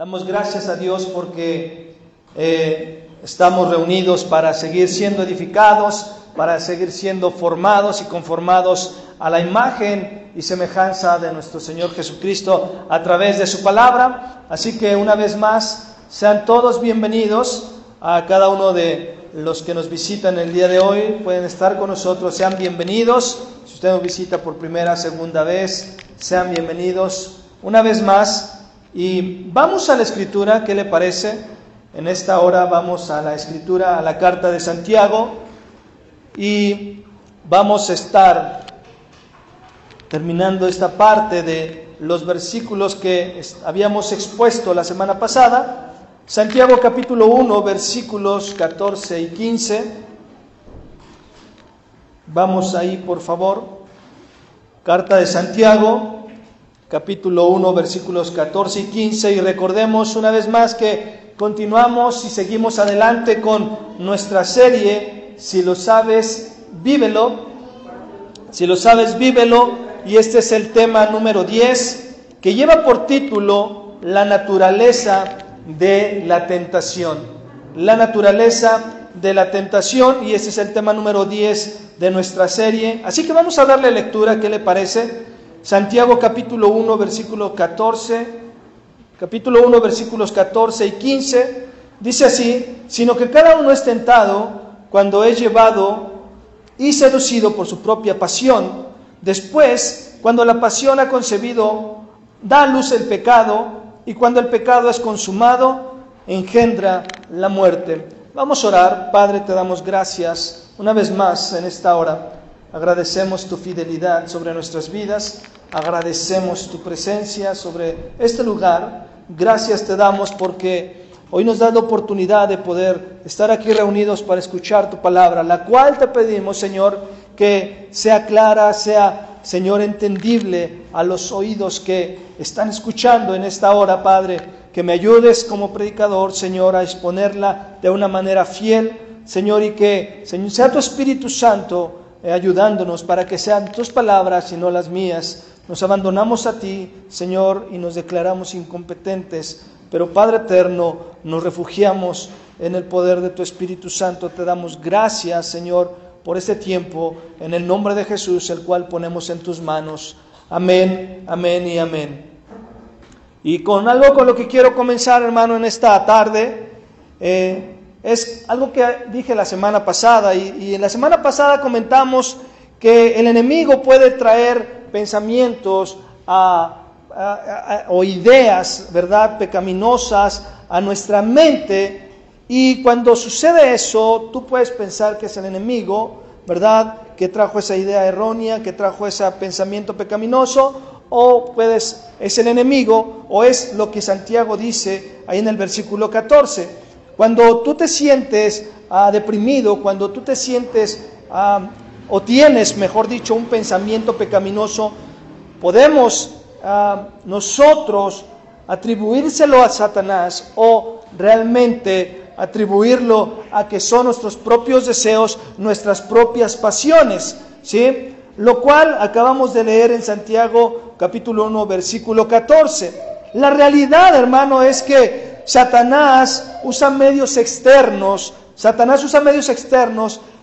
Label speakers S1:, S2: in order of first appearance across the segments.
S1: Damos gracias a Dios porque estamos reunidos para seguir siendo edificados, para seguir siendo formados y conformados a la imagen y semejanza de nuestro Señor Jesucristo a través de su palabra. Así que una vez más, sean todos bienvenidos. A cada uno de los que nos visitan el día de hoy pueden estar con nosotros, sean bienvenidos. Si usted nos visita por primera, segunda vez, sean bienvenidos una vez más. Y vamos a la Escritura, ¿qué le parece? En esta hora vamos a la Escritura, a la carta de Santiago, y vamos a estar terminando esta parte de los versículos que habíamos expuesto la semana pasada. Santiago capítulo 1, versículos 14 y 15. Vamos ahí, por favor. Carta de Santiago, capítulo 1, versículos 14 y 15. Y recordemos una vez más que continuamos y seguimos adelante con nuestra serie, Si lo sabes, vívelo. Si lo sabes, vívelo. Y este es el tema número 10, que lleva por título La naturaleza de la tentación. La naturaleza de la tentación, y este es el tema número 10 de nuestra serie. Así que vamos a darle lectura, ¿qué le parece? Santiago capítulo 1, versículo 14, capítulo 1, versículos 14 y 15, dice así: sino que cada uno es tentado cuando es llevado y seducido por su propia pasión. Después, cuando la pasión ha concebido, da a luz el pecado, y cuando el pecado es consumado, engendra la muerte. Vamos a orar. Padre, te damos gracias una vez más en esta hora. Agradecemos tu fidelidad sobre nuestras vidas, agradecemos tu presencia sobre este lugar. Gracias te damos porque hoy nos da la oportunidad de poder estar aquí reunidos para escuchar tu palabra, la cual te pedimos, Señor, que sea clara, sea, Señor, entendible a los oídos que están escuchando en esta hora, Padre. Que me ayudes como predicador, Señor, a exponerla de una manera fiel, Señor, y que, Señor, sea tu Espíritu Santo ayudándonos para que sean tus palabras y no las mías. Nos abandonamos a ti, Señor, y nos declaramos incompetentes, pero Padre eterno, nos refugiamos en el poder de tu Espíritu Santo. Te damos gracias, Señor, por este tiempo, en el nombre de Jesús, el cual ponemos en tus manos. Amén, amén y amén. Y con algo con lo que quiero comenzar, hermano, en esta tarde, es algo que dije la semana pasada, y en la semana pasada comentamos que el enemigo puede traer pensamientos o ideas, ¿verdad?, pecaminosas a nuestra mente. Y cuando sucede eso, tú puedes pensar que es el enemigo, ¿verdad?, que trajo esa idea errónea, que trajo ese pensamiento pecaminoso, o es el enemigo, o es lo que Santiago dice ahí en el versículo 14. Cuando tú te sientes deprimido, cuando tú te sientes, o tienes, mejor dicho, un pensamiento pecaminoso, podemos nosotros atribuírselo a Satanás, o realmente atribuirlo a que son nuestros propios deseos, nuestras propias pasiones, ¿sí? Lo cual acabamos de leer en Santiago capítulo 1, versículo 14. La realidad, hermano, es que Satanás usa medios externos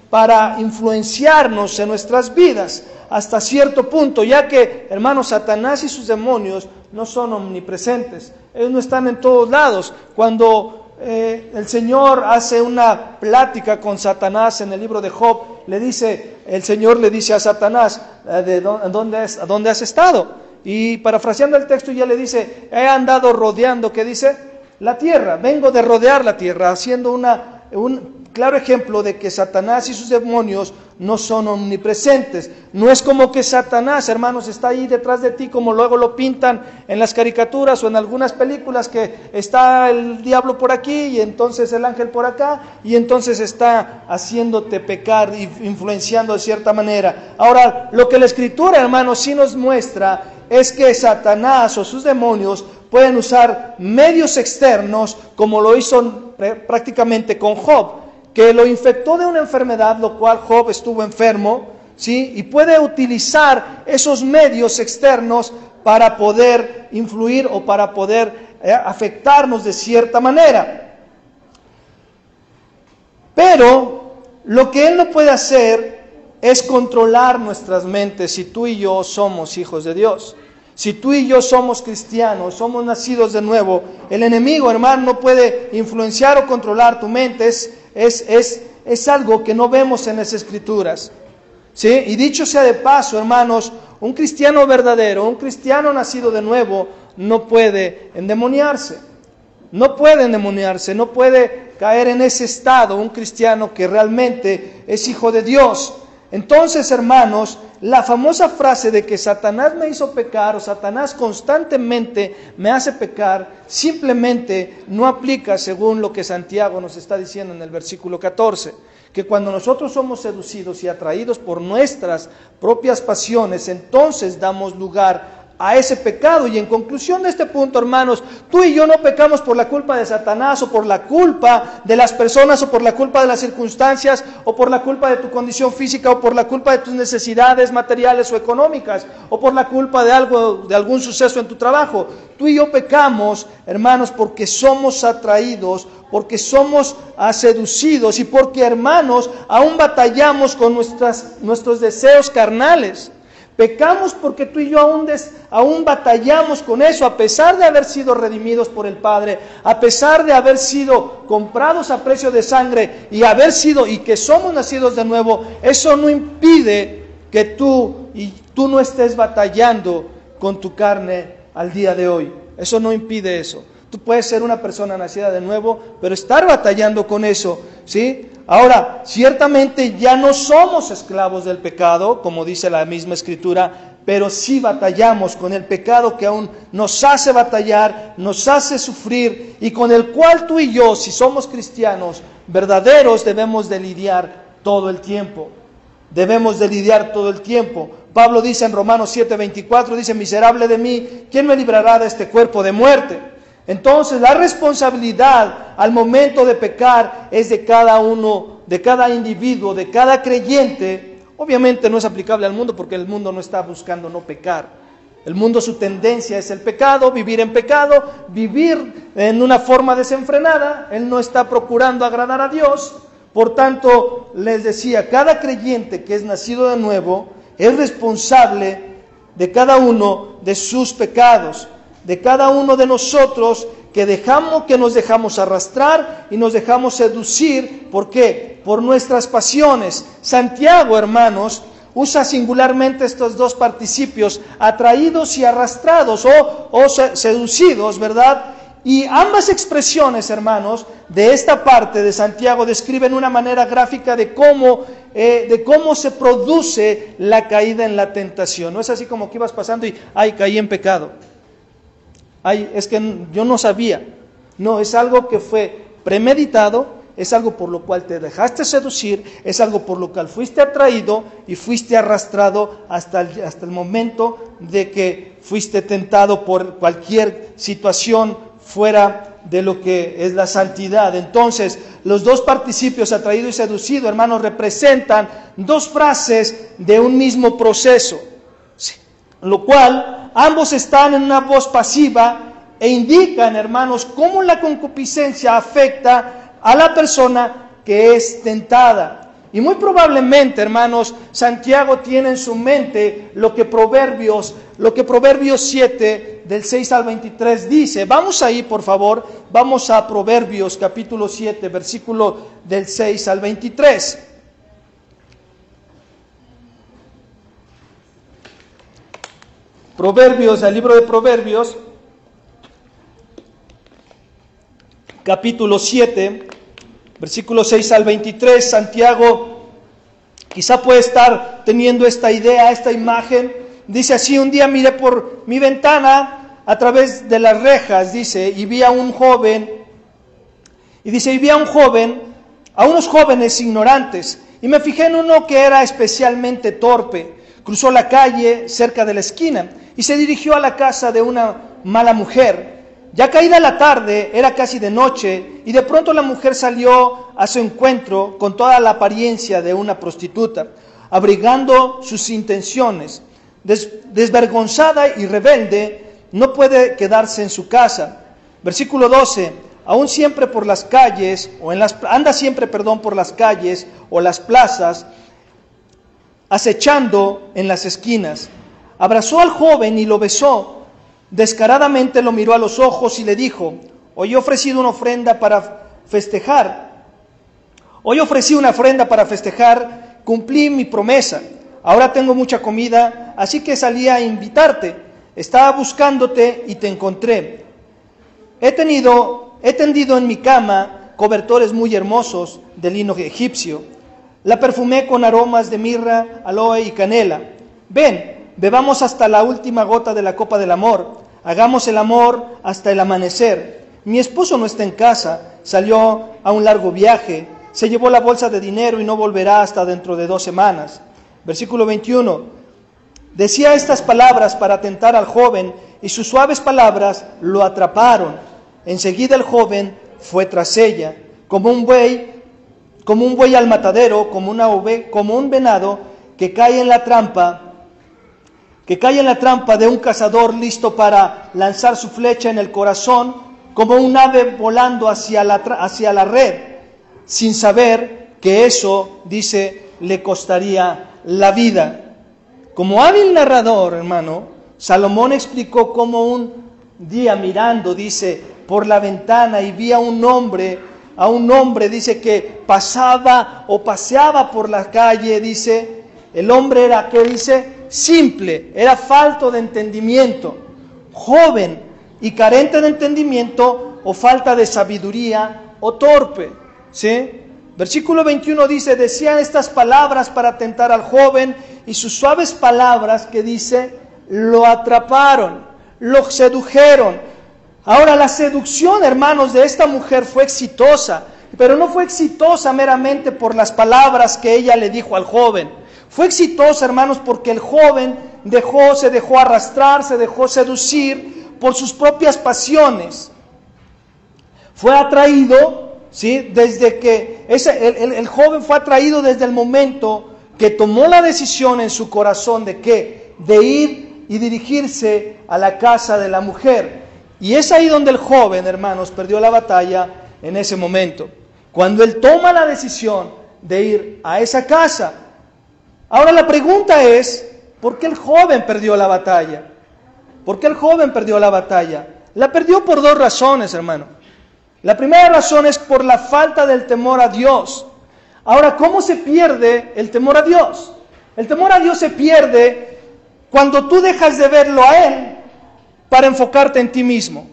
S1: para influenciarnos en nuestras vidas hasta cierto punto, ya que, hermano, Satanás y sus demonios no son omnipresentes, ellos no están en todos lados. Cuando el Señor hace una plática con Satanás en el libro de Job, el Señor le dice a Satanás: ¿a dónde has estado? Y parafraseando el texto, ya le dice: he andado rodeando, ¿qué dice? La tierra, vengo de rodear la tierra, haciendo un claro ejemplo de que Satanás y sus demonios no son omnipresentes. No es como que Satanás, hermanos, está ahí detrás de ti, como luego lo pintan en las caricaturas o en algunas películas, que está el diablo por aquí y entonces el ángel por acá, y entonces está haciéndote pecar y influenciando de cierta manera. Ahora, lo que la Escritura, hermanos, sí nos muestra es que Satanás o sus demonios pueden usar medios externos, como lo hizo prácticamente con Job, que lo infectó de una enfermedad, lo cual Job estuvo enfermo, ¿sí? Y puede utilizar esos medios externos para poder influir o para poder afectarnos de cierta manera. Pero lo que Él no puede hacer es controlar nuestras mentes si tú y yo somos hijos de Dios. Si tú y yo somos cristianos, somos nacidos de nuevo, el enemigo, hermano, no puede influenciar o controlar tu mente. Es algo que no vemos en las Escrituras. ¿Sí? Y dicho sea de paso, hermanos, un cristiano verdadero, un cristiano nacido de nuevo, no puede endemoniarse. No puede endemoniarse, no puede caer en ese estado, un cristiano que realmente es hijo de Dios. Entonces, hermanos, la famosa frase de que Satanás me hizo pecar o Satanás constantemente me hace pecar, simplemente no aplica según lo que Santiago nos está diciendo en el versículo 14. Que cuando nosotros somos seducidos y atraídos por nuestras propias pasiones, entonces damos lugar a ese pecado. Y en conclusión de este punto, hermanos, tú y yo no pecamos por la culpa de Satanás o por la culpa de las personas o por la culpa de las circunstancias o por la culpa de tu condición física o por la culpa de tus necesidades materiales o económicas o por la culpa de algún suceso en tu trabajo. Tú y yo pecamos, hermanos, porque somos atraídos, porque somos seducidos y porque, hermanos, aún batallamos con nuestros deseos carnales. Pecamos porque tú y yo aún batallamos con eso, a pesar de haber sido redimidos por el Padre, a pesar de haber sido comprados a precio de sangre y que somos nacidos de nuevo. Eso no impide que tú no estés batallando con tu carne al día de hoy. Eso no impide eso. Tú puedes ser una persona nacida de nuevo, pero estar batallando con eso, ¿sí? Ahora, ciertamente ya no somos esclavos del pecado, como dice la misma Escritura, pero sí batallamos con el pecado que aún nos hace batallar, nos hace sufrir y con el cual tú y yo, si somos cristianos verdaderos, debemos de lidiar todo el tiempo. Debemos de lidiar todo el tiempo. Pablo dice en Romanos 7:24, dice: miserable de mí, ¿quién me librará de este cuerpo de muerte? Entonces la responsabilidad al momento de pecar es de cada uno, de cada individuo, de cada creyente. Obviamente no es aplicable al mundo porque el mundo no está buscando no pecar. El mundo, su tendencia es el pecado, vivir en pecado, vivir en una forma desenfrenada. Él no está procurando agradar a Dios. Por tanto, les decía, cada creyente que es nacido de nuevo es responsable de cada uno de sus pecados, de cada uno de nosotros que nos dejamos arrastrar y nos dejamos seducir. ¿Por qué? Por nuestras pasiones. Santiago, hermanos, usa singularmente estos dos participios, atraídos y arrastrados o seducidos, ¿verdad? Y ambas expresiones, hermanos, de esta parte de Santiago describen una manera gráfica de cómo se produce la caída en la tentación. No es así como que ibas pasando y ¡ay, caí en pecado! ¡Ay, es que yo no sabía! No, es algo que fue premeditado, es algo por lo cual te dejaste seducir, es algo por lo cual fuiste atraído y fuiste arrastrado hasta el momento de que fuiste tentado por cualquier situación fuera de lo que es la santidad. Entonces, los dos participios, atraído y seducido, hermanos, representan dos frases de un mismo proceso, sí, lo cual ambos están en una voz pasiva e indican, hermanos, cómo la concupiscencia afecta a la persona que es tentada. Y muy probablemente, hermanos, Santiago tiene en su mente lo que Proverbios 7, del 6 al 23 dice. Vamos ahí, por favor, vamos a Proverbios capítulo 7, versículo del 6 al 23. Proverbios, el libro de Proverbios, capítulo 7, versículo 6 al 23, Santiago quizá puede estar teniendo esta idea, esta imagen. Dice así: un día miré por mi ventana a través de las rejas, dice, y vi a un joven, a unos jóvenes ignorantes, y me fijé en uno que era especialmente torpe. Cruzó la calle cerca de la esquina y se dirigió a la casa de una mala mujer. Ya caída la tarde, era casi de noche, y de pronto la mujer salió a su encuentro con toda la apariencia de una prostituta, abrigando sus intenciones. Desvergonzada y rebelde, no puede quedarse en su casa. Versículo 12, aún siempre por las calles, anda siempre, por las calles o las plazas, acechando en las esquinas. Abrazó al joven y lo besó. Descaradamente lo miró a los ojos y le dijo: Hoy ofrecí una ofrenda para festejar, cumplí mi promesa. Ahora tengo mucha comida, así que salí a invitarte. Estaba buscándote y te encontré. He tendido en mi cama cobertores muy hermosos de lino egipcio. La perfumé con aromas de mirra, aloe y canela. Ven, bebamos hasta la última gota de la copa del amor. Hagamos el amor hasta el amanecer. Mi esposo no está en casa, salió a un largo viaje, se llevó la bolsa de dinero y no volverá hasta dentro de 2 semanas. Versículo 21. Decía estas palabras para tentar al joven, y sus suaves palabras lo atraparon. Enseguida el joven fue tras ella, como un buey al matadero, como un venado que cae en la trampa de un cazador listo para lanzar su flecha en el corazón, como un ave volando hacia la red, sin saber que eso, dice, le costaría la vida. Como hábil narrador, hermano, Salomón explicó cómo un día mirando, dice, por la ventana y vi a un hombre, dice, que pasaba o paseaba por la calle, dice. El hombre era, ¿qué dice? Simple, era falto de entendimiento, joven y carente de entendimiento, o falta de sabiduría, o torpe, ¿sí? Versículo 21 dice: decían estas palabras para tentar al joven, y sus suaves palabras, que dice, lo atraparon, lo sedujeron. Ahora, la seducción, hermanos, de esta mujer fue exitosa, pero no fue exitosa meramente por las palabras que ella le dijo al joven. Fue exitosa, hermanos, porque el joven se dejó arrastrar, se dejó seducir por sus propias pasiones. Fue atraído, ¿sí? El joven fue atraído desde el momento que tomó la decisión en su corazón de ¿qué? De ir y dirigirse a la casa de la mujer. Y es ahí donde el joven, hermanos, perdió la batalla en ese momento. Cuando él toma la decisión de ir a esa casa. Ahora la pregunta es, ¿por qué el joven perdió la batalla? ¿Por qué el joven perdió la batalla? La perdió por 2 razones, hermano. La primera razón es por la falta del temor a Dios. Ahora, ¿cómo se pierde el temor a Dios? El temor a Dios se pierde cuando tú dejas de verlo a Él para enfocarte en ti mismo.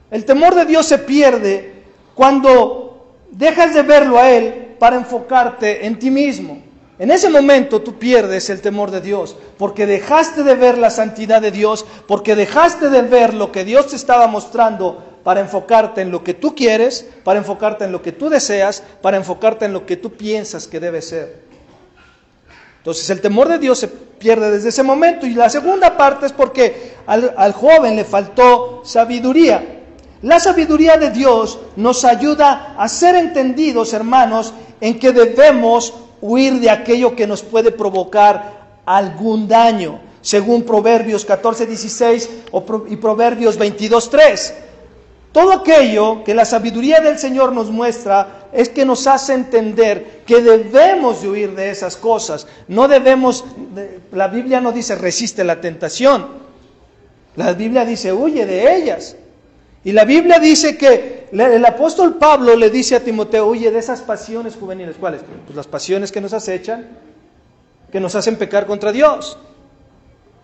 S1: El temor de Dios se pierde cuando dejas de verlo a Él para enfocarte en ti mismo. En ese momento tú pierdes el temor de Dios, porque dejaste de ver la santidad de Dios, porque dejaste de ver lo que Dios te estaba mostrando para enfocarte en lo que tú quieres, para enfocarte en lo que tú deseas, para enfocarte en lo que tú piensas que debe ser. Entonces el temor de Dios se pierde desde ese momento. Y la segunda parte es porque al joven le faltó sabiduría. La sabiduría de Dios nos ayuda a ser entendidos, hermanos, en que debemos huir de aquello que nos puede provocar algún daño, según Proverbios 14:16 y Proverbios 22:3. Todo aquello que la sabiduría del Señor nos muestra es que nos hace entender que debemos de huir de esas cosas. La Biblia no dice resiste la tentación. La Biblia dice huye de ellas. Y la Biblia dice que el apóstol Pablo le dice a Timoteo, huye de esas pasiones juveniles. ¿Cuáles? Pues las pasiones que nos acechan, que nos hacen pecar contra Dios.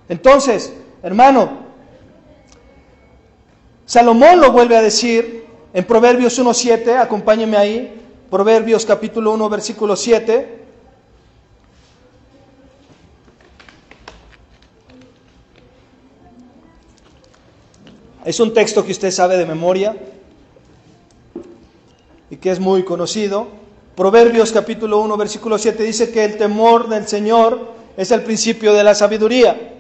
S1: Entonces, hermano, Salomón lo vuelve a decir en Proverbios 1:7, acompáñenme ahí, Proverbios capítulo 1, versículo 7. Es un texto que usted sabe de memoria y que es muy conocido. Proverbios capítulo 1, versículo 7 dice que el temor del Señor es el principio de la sabiduría.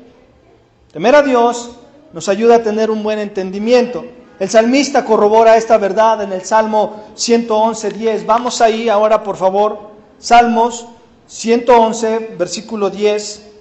S1: Temer a Dios nos ayuda a tener un buen entendimiento. El salmista corrobora esta verdad en el Salmo 111:10. Vamos ahí ahora, por favor. Salmos 111, versículo 10.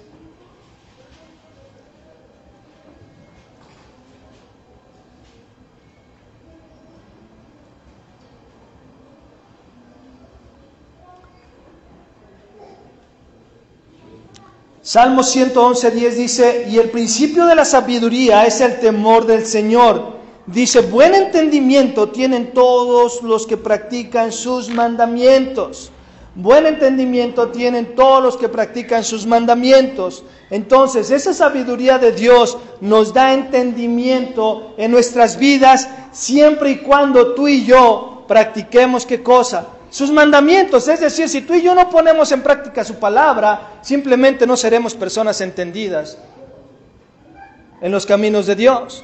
S1: Salmo 111:10 dice, y el principio de la sabiduría es el temor del Señor. Dice, buen entendimiento tienen todos los que practican sus mandamientos. Buen entendimiento tienen todos los que practican sus mandamientos. Entonces, esa sabiduría de Dios nos da entendimiento en nuestras vidas siempre y cuando tú y yo practiquemos ¿qué cosa? Sus mandamientos. Es decir, si tú y yo no ponemos en práctica su palabra, simplemente no seremos personas entendidas en los caminos de Dios.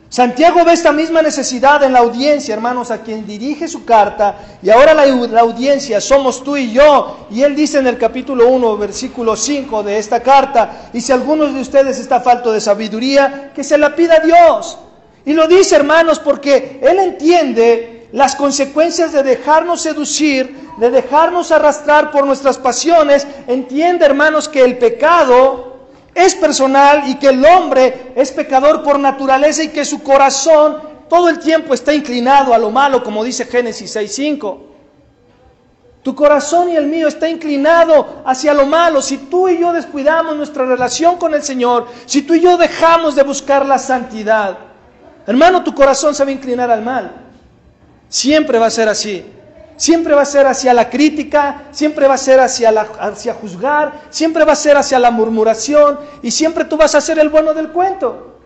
S1: Santiago ve esta misma necesidad en la audiencia, hermanos, a quien dirige su carta, y ahora la audiencia somos tú y yo, y él dice en el capítulo 1, versículo 5 de esta carta, y si alguno de ustedes está falto de sabiduría, que se la pida a Dios. Y lo dice, hermanos, porque él entiende las consecuencias de dejarnos seducir, de dejarnos arrastrar por nuestras pasiones. Entiende, hermanos, que el pecado es personal y que el hombre es pecador por naturaleza y que su corazón todo el tiempo está inclinado a lo malo, como dice Génesis 6:5. Tu corazón y el mío está inclinado hacia lo malo. Si tú y yo descuidamos nuestra relación con el Señor, si tú y yo dejamos de buscar la santidad, hermano, tu corazón se va a inclinar al mal. Siempre va a ser así. Siempre va a ser hacia la crítica, siempre va a ser hacia juzgar, siempre va a ser hacia la murmuración, y siempre tú vas a ser el bueno del cuento.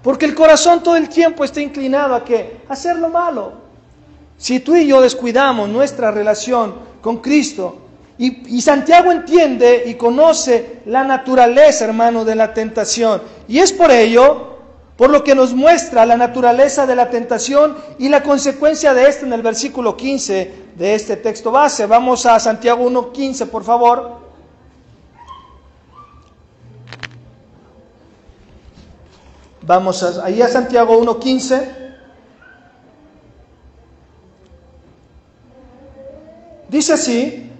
S1: Porque el corazón todo el tiempo está inclinado a ¿qué? A hacer lo malo. Si tú y yo descuidamos nuestra relación con Cristo, y Santiago entiende y conoce la naturaleza, hermano, de la tentación, y es por ello por lo que nos muestra la naturaleza de la tentación y la consecuencia de esto en el versículo 15 de este texto base. Vamos a Santiago 1:15, por favor. Vamos ahí a Santiago 1:15. Dice así: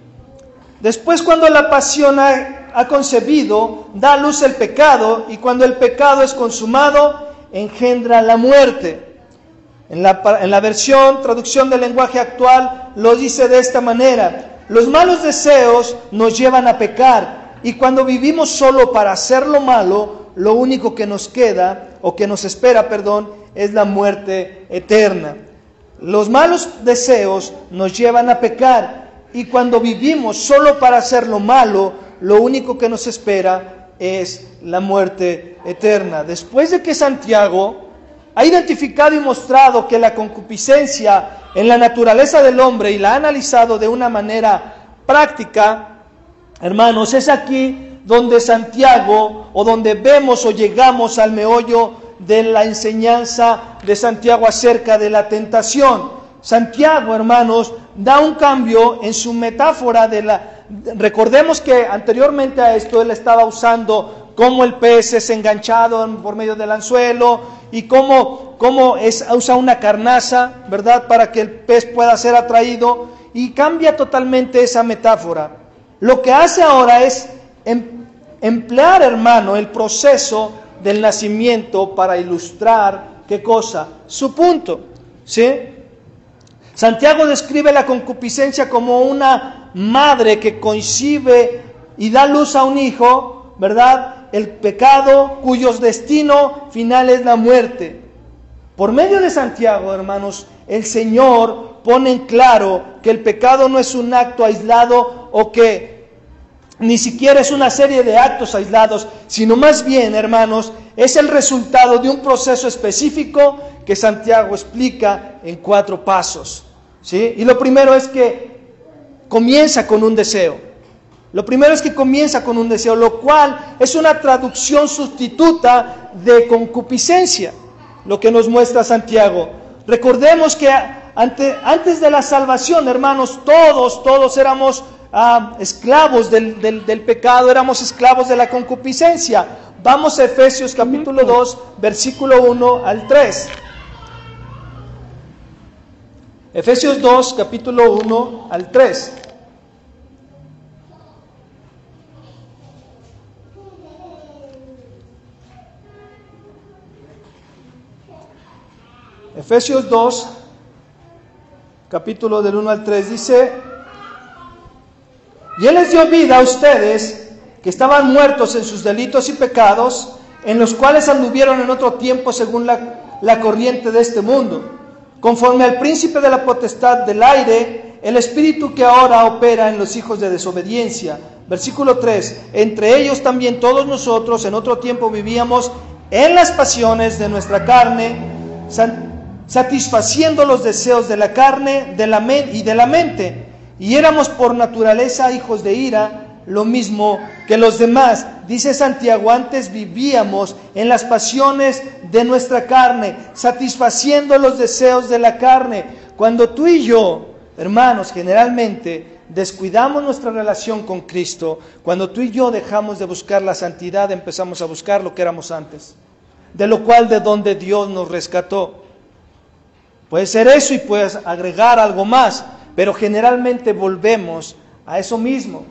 S1: después, cuando la pasión ha concebido, da a luz el pecado, y cuando el pecado es consumado, engendra la muerte. En la versión, traducción del lenguaje actual, lo dice de esta manera: los malos deseos nos llevan a pecar, y cuando vivimos solo para hacer lo malo, lo único que nos queda, o que nos espera, es la muerte eterna. Los malos deseos nos llevan a pecar, y cuando vivimos solo para hacer lo malo, lo único que nos espera es la muerte eterna. Después de que Santiago ha identificado y mostrado que la concupiscencia en la naturaleza del hombre, y la ha analizado de una manera práctica, hermanos, es aquí donde Santiago, o donde vemos o llegamos al meollo de la enseñanza de Santiago acerca de la tentación. Santiago, hermanos, da un cambio en su metáfora de la... Recordemos que anteriormente a esto él estaba usando cómo el pez es enganchado por medio del anzuelo, y cómo usa una carnaza, ¿verdad?, para que el pez pueda ser atraído, y cambia totalmente esa metáfora. Lo que hace ahora es emplear, hermano, el proceso del nacimiento para ilustrar, ¿qué cosa? Su punto, ¿sí? Santiago describe la concupiscencia como una madre que concibe y da luz a un hijo, ¿verdad? El pecado cuyo destino final es la muerte. Por medio de Santiago, hermanos, el Señor pone en claro que el pecado no es un acto aislado, o que ni siquiera es una serie de actos aislados, sino más bien, hermanos, es el resultado de un proceso específico que Santiago explica en 4 pasos. ¿Sí? Y lo primero es que comienza con un deseo. Lo cual es una traducción sustituta de concupiscencia, lo que nos muestra Santiago. Recordemos que antes de la salvación, hermanos, todos éramos esclavos del pecado, éramos esclavos de la concupiscencia. Vamos a Efesios capítulo 2, versículo 1 al 3. Efesios 2, capítulo 1 al 3. Efesios 2, capítulo del 1 al 3, dice: Y Él les dio vida a ustedes, que estaban muertos en sus delitos y pecados, en los cuales anduvieron en otro tiempo según la corriente de este mundo, conforme al príncipe de la potestad del aire, el espíritu que ahora opera en los hijos de desobediencia. Versículo 3, entre ellos también todos nosotros en otro tiempo vivíamos en las pasiones de nuestra carne, satisfaciendo los deseos de la carne y de la mente, y éramos por naturaleza hijos de ira, lo mismo que los demás. Dice Santiago, antes vivíamos en las pasiones de nuestra carne, satisfaciendo los deseos de la carne. Cuando tú y yo, hermanos, generalmente descuidamos nuestra relación con Cristo, cuando tú y yo dejamos de buscar la santidad, empezamos a buscar lo que éramos antes, de donde Dios nos rescató. Puede ser eso y puedes agregar algo más, pero generalmente volvemos a eso mismo.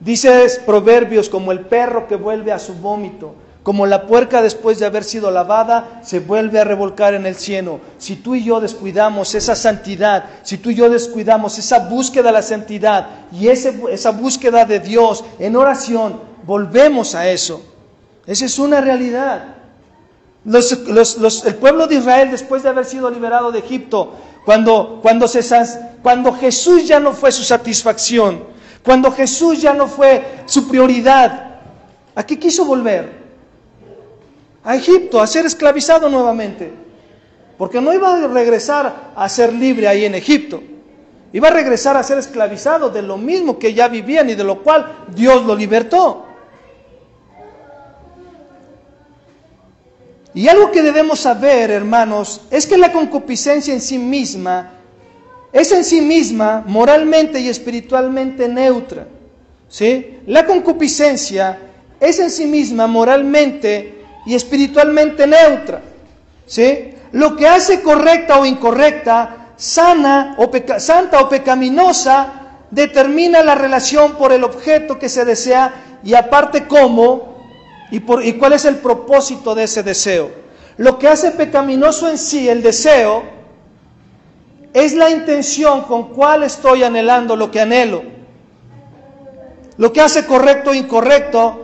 S1: Dice Proverbios, como el perro que vuelve a su vómito, como la puerca después de haber sido lavada, se vuelve a revolcar en el cieno. Si tú y yo descuidamos esa santidad, si tú y yo descuidamos esa búsqueda de la santidad y esa búsqueda de Dios en oración, volvemos a eso. Esa es una realidad. El pueblo de Israel, después de haber sido liberado de Egipto, cuando Jesús ya no fue su satisfacción, cuando Jesús ya no fue su prioridad, ¿a qué quiso volver? A Egipto, a ser esclavizado nuevamente. Porque no iba a regresar a ser libre ahí en Egipto. Iba a regresar a ser esclavizado de lo mismo que ya vivían y de lo cual Dios lo libertó. Y algo que debemos saber, hermanos, es que la concupiscencia en sí misma es en sí misma moralmente y espiritualmente neutra. ¿Sí? La concupiscencia es en sí misma moralmente y espiritualmente neutra. ¿Sí? Lo que hace correcta o incorrecta, santa o pecaminosa, determina la relación por el objeto que se desea y aparte cómo y cuál es el propósito de ese deseo. Lo que hace pecaminoso en sí el deseo es la intención con cual estoy anhelando lo que anhelo. Lo que hace correcto o incorrecto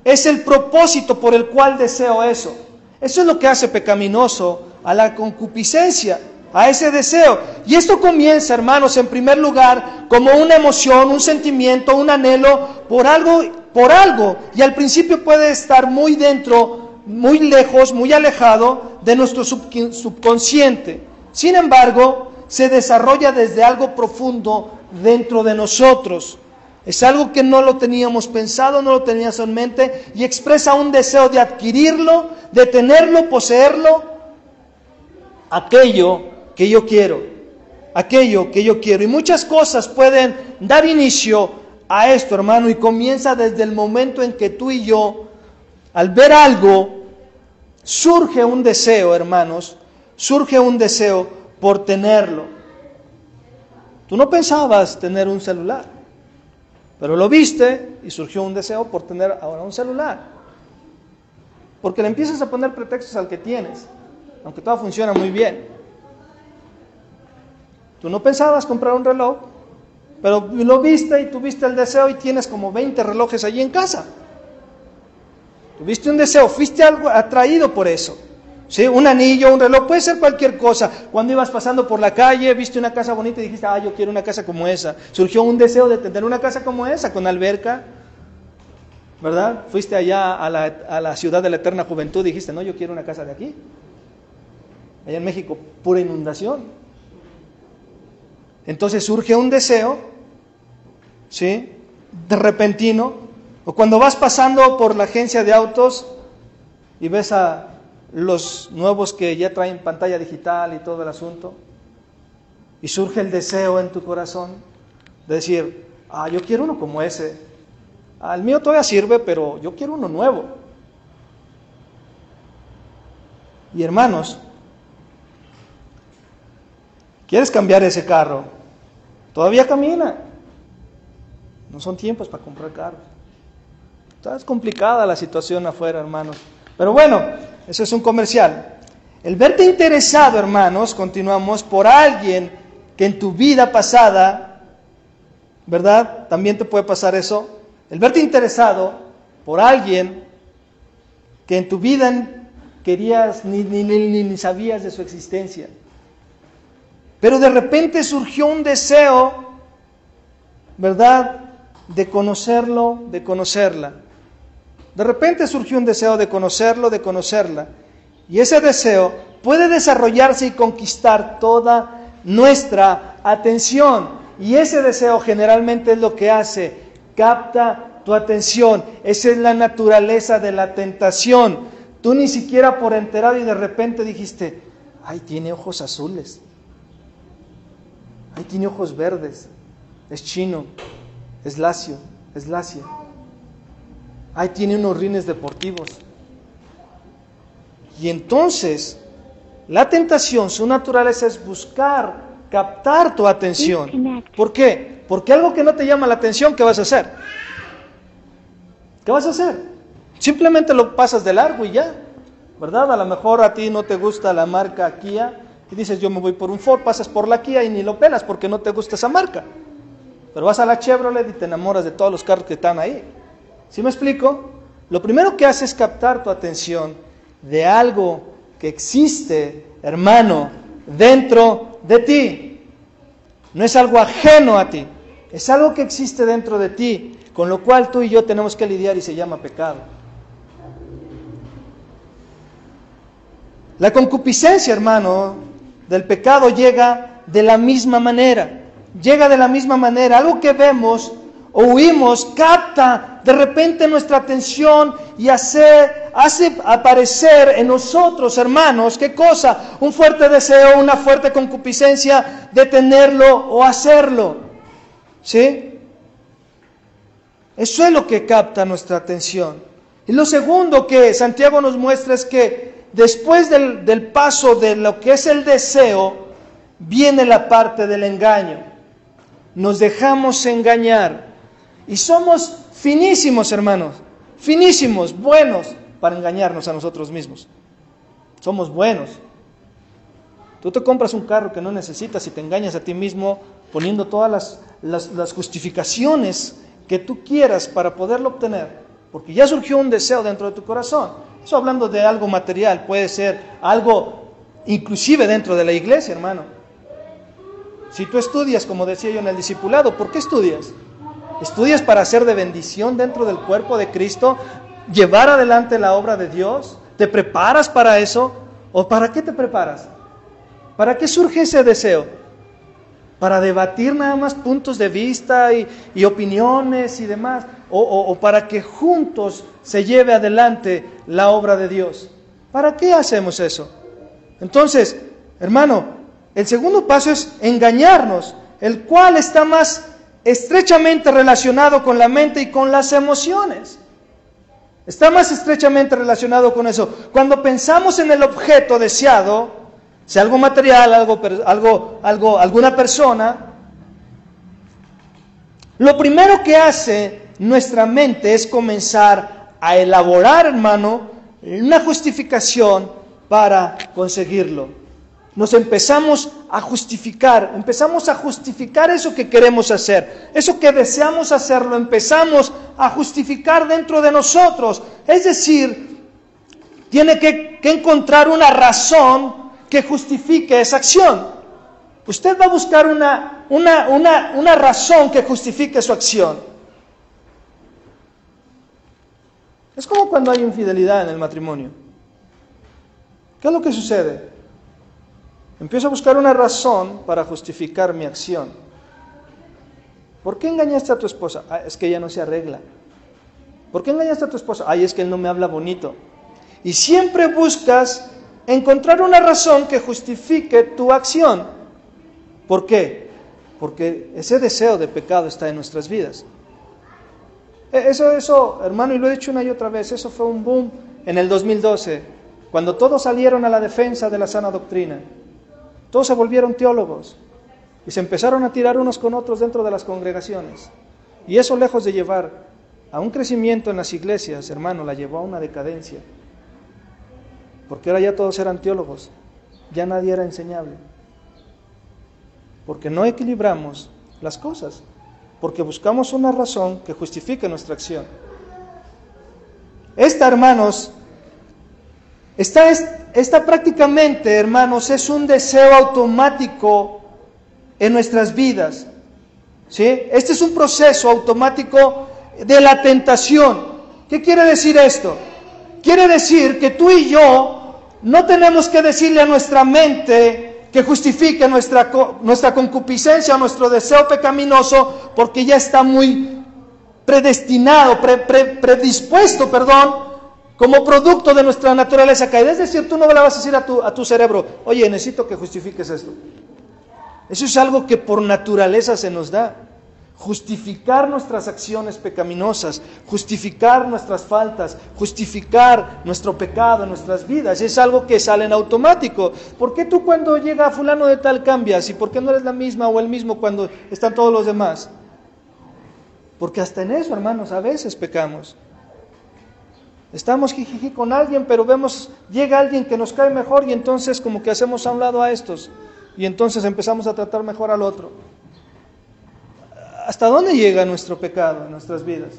S1: es el propósito por el cual deseo eso. Eso es lo que hace pecaminoso a la concupiscencia, a ese deseo. Y esto comienza, hermanos, en primer lugar, como una emoción, un sentimiento, un anhelo por algo. Y al principio puede estar muy dentro, muy lejos, muy alejado de nuestro subconsciente. Sin embargo, se desarrolla desde algo profundo dentro de nosotros. Es algo que no lo teníamos pensado, no lo teníamos en mente, y expresa un deseo de adquirirlo, de tenerlo, poseerlo, aquello que yo quiero. Y muchas cosas pueden dar inicio a esto, hermano, y comienza desde el momento en que tú y yo, al ver algo, surge un deseo, hermanos, surge un deseo por tenerlo. Tú no pensabas tener un celular, pero lo viste y surgió un deseo por tener ahora un celular. Porque le empiezas a poner pretextos al que tienes, aunque todo funciona muy bien. Tú no pensabas comprar un reloj, pero lo viste y tuviste el deseo y tienes como 20 relojes allí en casa. Tuviste un deseo, fuiste algo atraído por eso. ¿Sí? Un anillo, un reloj, puede ser cualquier cosa. Cuando ibas pasando por la calle, viste una casa bonita y dijiste, yo quiero una casa como esa. Surgió un deseo de tener una casa como esa, con alberca, ¿verdad? Fuiste allá a la ciudad de la eterna juventud y dijiste, no, yo quiero una casa de aquí. Allá en México, pura inundación. Entonces surge un deseo, ¿sí? De repentino. O cuando vas pasando por la agencia de autos y ves a los nuevos que ya traen pantalla digital y todo el asunto, y surge el deseo en tu corazón de decir, yo quiero uno como ese, el mío todavía sirve, pero yo quiero uno nuevo. Y hermanos, ¿quieres cambiar ese carro? Todavía camina, no son tiempos para comprar carros. Está complicada la situación afuera, hermanos, pero bueno, eso es un comercial. El verte interesado, hermanos, continuamos, por alguien que en tu vida pasada ¿verdad? También te puede pasar eso. El verte interesado por alguien que en tu vida querías ni sabías de su existencia. Pero de repente surgió un deseo, ¿verdad?, de conocerlo, de conocerla. De repente surgió un deseo de conocerlo, de conocerla. Y ese deseo puede desarrollarse y conquistar toda nuestra atención. Y ese deseo generalmente es lo que hace, capta tu atención. Esa es la naturaleza de la tentación. Tú ni siquiera por enterado y de repente dijiste, ay, tiene ojos azules. Ay, tiene ojos verdes. Es chino. Es lacio. Es lacia. Ay, tiene unos rines deportivos. Y entonces, la tentación, su naturaleza es buscar, captar tu atención. ¿Por qué? Porque algo que no te llama la atención, ¿qué vas a hacer? ¿Qué vas a hacer? Simplemente lo pasas de largo y ya, ¿verdad? A lo mejor a ti no te gusta la marca Kia y dices, yo me voy por un Ford, pasas por la Kia y ni lo pelas porque no te gusta esa marca. Pero vas a la Chevrolet y te enamoras de todos los carros que están ahí. ¿Sí me explico? Lo primero que hace es captar tu atención de algo que existe, hermano, dentro de ti. No es algo ajeno a ti, es algo que existe dentro de ti, con lo cual tú y yo tenemos que lidiar y se llama pecado. La concupiscencia, hermano, del pecado llega de la misma manera. Llega de la misma manera. Algo que vemos o huimos capta de repente nuestra atención y hace aparecer en nosotros, hermanos, ¿qué cosa? Un fuerte deseo, una fuerte concupiscencia de tenerlo o hacerlo. ¿Sí? Eso es lo que capta nuestra atención. Y lo segundo que Santiago nos muestra es que después del paso de lo que es el deseo, viene la parte del engaño. Nos dejamos engañar. Y somos finísimos, hermanos. Finísimos, buenos para engañarnos a nosotros mismos. Somos buenos. Tú te compras un carro que no necesitas y te engañas a ti mismo poniendo todas las justificaciones que tú quieras para poderlo obtener, porque ya surgió un deseo dentro de tu corazón. Eso hablando de algo material, puede ser algo inclusive dentro de la iglesia, hermano. Si tú estudias, como decía yo en el discipulado, ¿por qué estudias? ¿Estudias para ser de bendición dentro del cuerpo de Cristo? ¿Llevar adelante la obra de Dios? ¿Te preparas para eso? ¿O para qué te preparas? ¿Para qué surge ese deseo? ¿Para debatir nada más puntos de vista y opiniones y demás? ¿O para que juntos se lleve adelante la obra de Dios? ¿Para qué hacemos eso? Entonces, hermano, el segundo paso es engañarnos, el cual está más estrechamente relacionado con la mente y con las emociones. Está más estrechamente relacionado con eso. Cuando pensamos en el objeto deseado, sea algo material, alguna persona, lo primero que hace nuestra mente es comenzar a elaborar, hermano, una justificación para conseguirlo. Nos empezamos a justificar eso que queremos hacer, eso que deseamos hacerlo, empezamos a justificar dentro de nosotros. Es decir, tiene que encontrar una razón que justifique esa acción. Usted va a buscar una razón que justifique su acción. Es como cuando hay infidelidad en el matrimonio. ¿Qué es lo que sucede? Empiezo a buscar una razón para justificar mi acción. ¿Por qué engañaste a tu esposa? Ah, es que ella no se arregla. ¿Por qué engañaste a tu esposa? Ay, es que él no me habla bonito. Y siempre buscas encontrar una razón que justifique tu acción. ¿Por qué? Porque ese deseo de pecado está en nuestras vidas. Eso, hermano, y lo he dicho una y otra vez, eso fue un boom en el 2012, cuando todos salieron a la defensa de la sana doctrina. Todos se volvieron teólogos y se empezaron a tirar unos con otros dentro de las congregaciones. Y eso, lejos de llevar a un crecimiento en las iglesias, hermano, la llevó a una decadencia. Porque ahora ya todos eran teólogos, ya nadie era enseñable. Porque no equilibramos las cosas. porque buscamos una razón que justifique nuestra acción. Esta, hermanos, esta prácticamente, hermanos, es un deseo automático en nuestras vidas, ¿sí? Este es un proceso automático de la tentación. ¿Qué quiere decir esto? Quiere decir que tú y yo no tenemos que decirle a nuestra mente que justifique nuestra concupiscencia o nuestro deseo pecaminoso, porque ya está muy predestinado, predispuesto, como producto de nuestra naturaleza caída. Es decir, tú no le vas a decir a tu cerebro, oye, necesito que justifiques esto. Eso es algo que por naturaleza se nos da. Justificar nuestras acciones pecaminosas, justificar nuestras faltas, justificar nuestro pecado en nuestras vidas, es algo que sale en automático. ¿Por qué tú cuando llega fulano de tal cambias? ¿Y por qué no eres la misma o el mismo cuando están todos los demás? Porque hasta en eso, hermanos, a veces pecamos. Estamos jijiji con alguien, pero llega alguien que nos cae mejor y entonces como que hacemos a un lado a estos y entonces empezamos a tratar mejor al otro. ¿Hasta dónde llega nuestro pecado en nuestras vidas?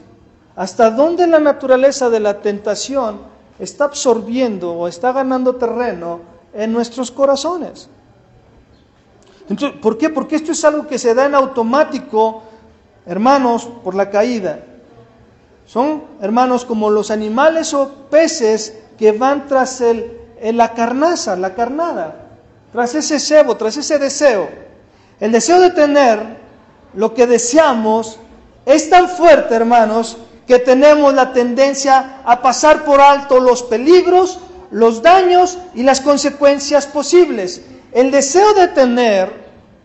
S1: ¿Hasta dónde la naturaleza de la tentación está absorbiendo o está ganando terreno en nuestros corazones? Entonces, ¿por qué? Porque esto es algo que se da en automático, hermanos, por la caída. Son, hermanos, como los animales o peces que van tras la carnada, tras ese cebo, tras ese deseo. El deseo de tener lo que deseamos es tan fuerte, hermanos, que tenemos la tendencia a pasar por alto los peligros, los daños y las consecuencias posibles. El deseo de tener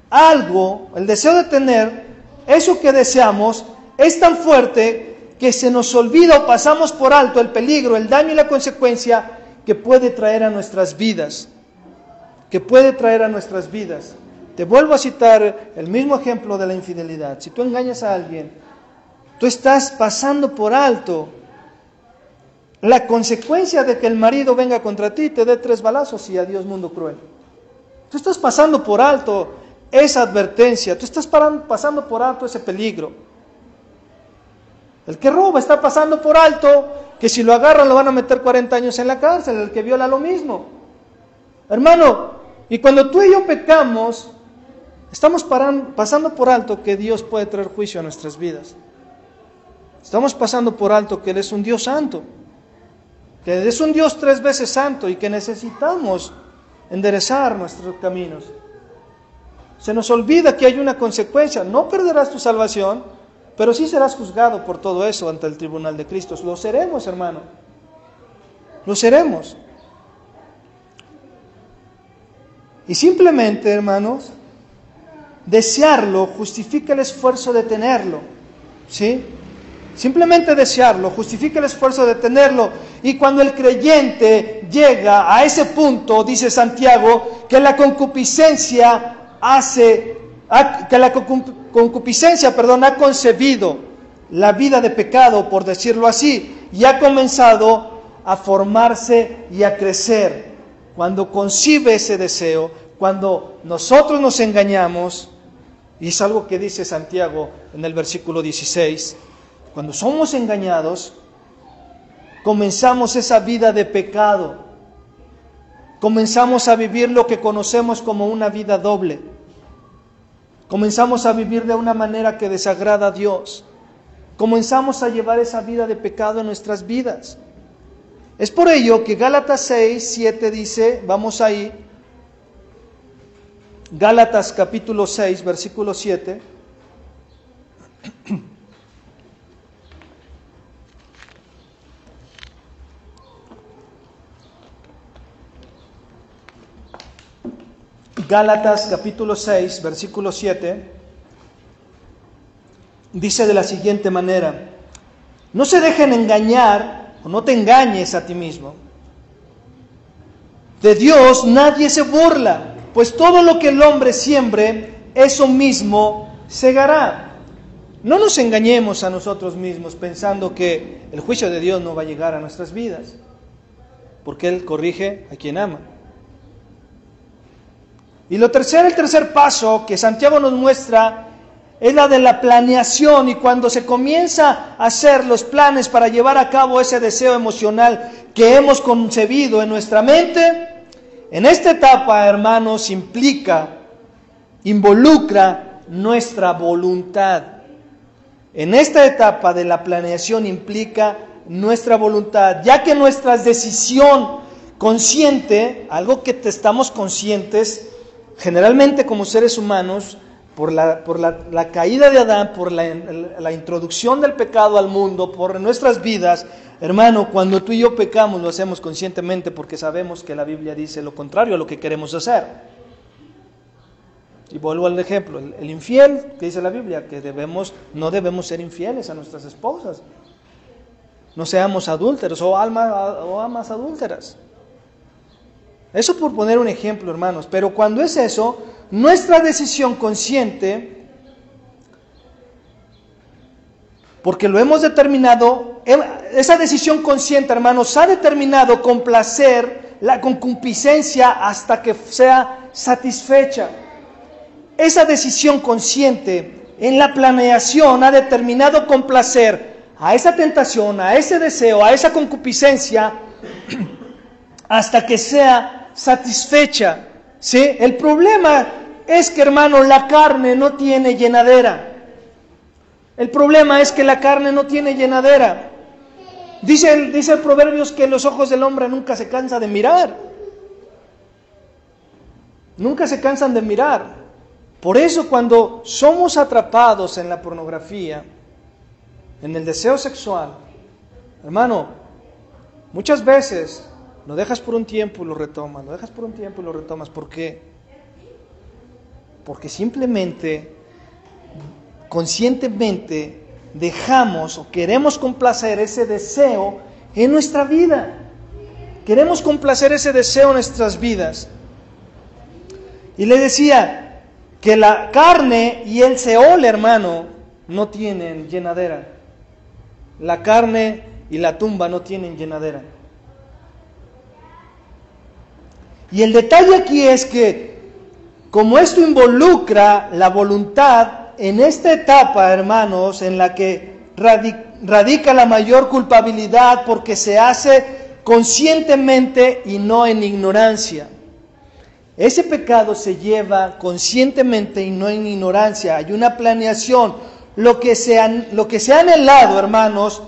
S1: algo, el deseo de tener eso que deseamos, es tan fuerte que se nos olvida o pasamos por alto el peligro, el daño y la consecuencia que puede traer a nuestras vidas. Te vuelvo a citar el mismo ejemplo de la infidelidad. Si tú engañas a alguien, tú estás pasando por alto la consecuencia de que el marido venga contra ti y te dé 3 balazos y adiós mundo cruel. Tú estás pasando por alto esa advertencia, tú estás pasando por alto ese peligro. El que roba está pasando por alto que si lo agarran lo van a meter 40 años en la cárcel, el que viola lo mismo. Hermano, y cuando tú y yo pecamos, estamos pasando por alto que Dios puede traer juicio a nuestras vidas. Estamos pasando por alto que Él es un Dios santo, que es un Dios 3 veces santo y que necesitamos enderezar nuestros caminos. Se nos olvida que hay una consecuencia. No perderás tu salvación, pero sí serás juzgado por todo eso ante el tribunal de Cristo. Lo seremos, hermano. Lo seremos. Y simplemente, hermanos, desearlo justifica el esfuerzo de tenerlo, ¿sí? Simplemente desearlo justifica el esfuerzo de tenerlo. Y cuando el creyente llega a ese punto, dice Santiago, que la concupiscencia ha concebido la vida de pecado, por decirlo así, y ha comenzado a formarse y a crecer. Cuando concibe ese deseo, cuando nosotros nos engañamos, y es algo que dice Santiago en el versículo 16, cuando somos engañados, comenzamos esa vida de pecado, comenzamos a vivir lo que conocemos como una vida doble, comenzamos a vivir de una manera que desagrada a Dios, comenzamos a llevar esa vida de pecado en nuestras vidas. Es por ello que Gálatas 6:7 dice, vamos ahí, Gálatas capítulo 6, versículo 7. Gálatas capítulo 6, versículo 7, dice de la siguiente manera: no se dejen engañar, o no te engañes a ti mismo. De Dios nadie se burla, pues todo lo que el hombre siembre, eso mismo segará. No nos engañemos a nosotros mismos pensando que el juicio de Dios no va a llegar a nuestras vidas, porque Él corrige a quien ama. Y el tercer paso que Santiago nos muestra es la de la planeación, y cuando se comienza a hacer los planes para llevar a cabo ese deseo emocional que hemos concebido en nuestra mente, en esta etapa, hermanos, involucra nuestra voluntad. En esta etapa de la planeación implica nuestra voluntad, ya que nuestra decisión consciente, algo que estamos conscientes, generalmente como seres humanos, por la caída de Adán, por la introducción del pecado al mundo, por nuestras vidas, hermano, cuando tú y yo pecamos lo hacemos conscientemente porque sabemos que la Biblia dice lo contrario a lo que queremos hacer. Y vuelvo al ejemplo, el infiel, que dice la Biblia, que no debemos ser infieles a nuestras esposas. No seamos adúlteros o amas adúlteras. Eso por poner un ejemplo, hermanos. Pero cuando es eso, nuestra decisión consciente, porque lo hemos determinado, esa decisión consciente, hermanos, ha determinado complacer la concupiscencia hasta que sea satisfecha. Esa decisión consciente en la planeación ha determinado complacer a esa tentación, a ese deseo, a esa concupiscencia, hasta que sea satisfecha. ¿Sí? El problema es que, hermano, la carne no tiene llenadera. El problema es que la carne no tiene llenadera. Dice el Proverbios que los ojos del hombre nunca se cansan de mirar. Nunca se cansan de mirar. Por eso cuando somos atrapados en la pornografía, en el deseo sexual, hermano, muchas veces lo dejas por un tiempo y lo retomas, lo dejas por un tiempo y lo retomas. ¿Por qué? Porque simplemente, conscientemente, dejamos o queremos complacer ese deseo en nuestra vida. Queremos complacer ese deseo en nuestras vidas. Y le decía que la carne y el Seol, hermano, no tienen llenadera. La carne y la tumba no tienen llenadera. Y el detalle aquí es que, como esto involucra la voluntad, en esta etapa, hermanos, en la que radica la mayor culpabilidad, porque se hace conscientemente y no en ignorancia. Ese pecado se lleva conscientemente y no en ignorancia. Hay una planeación. Lo que se ha anhelado, hermanos,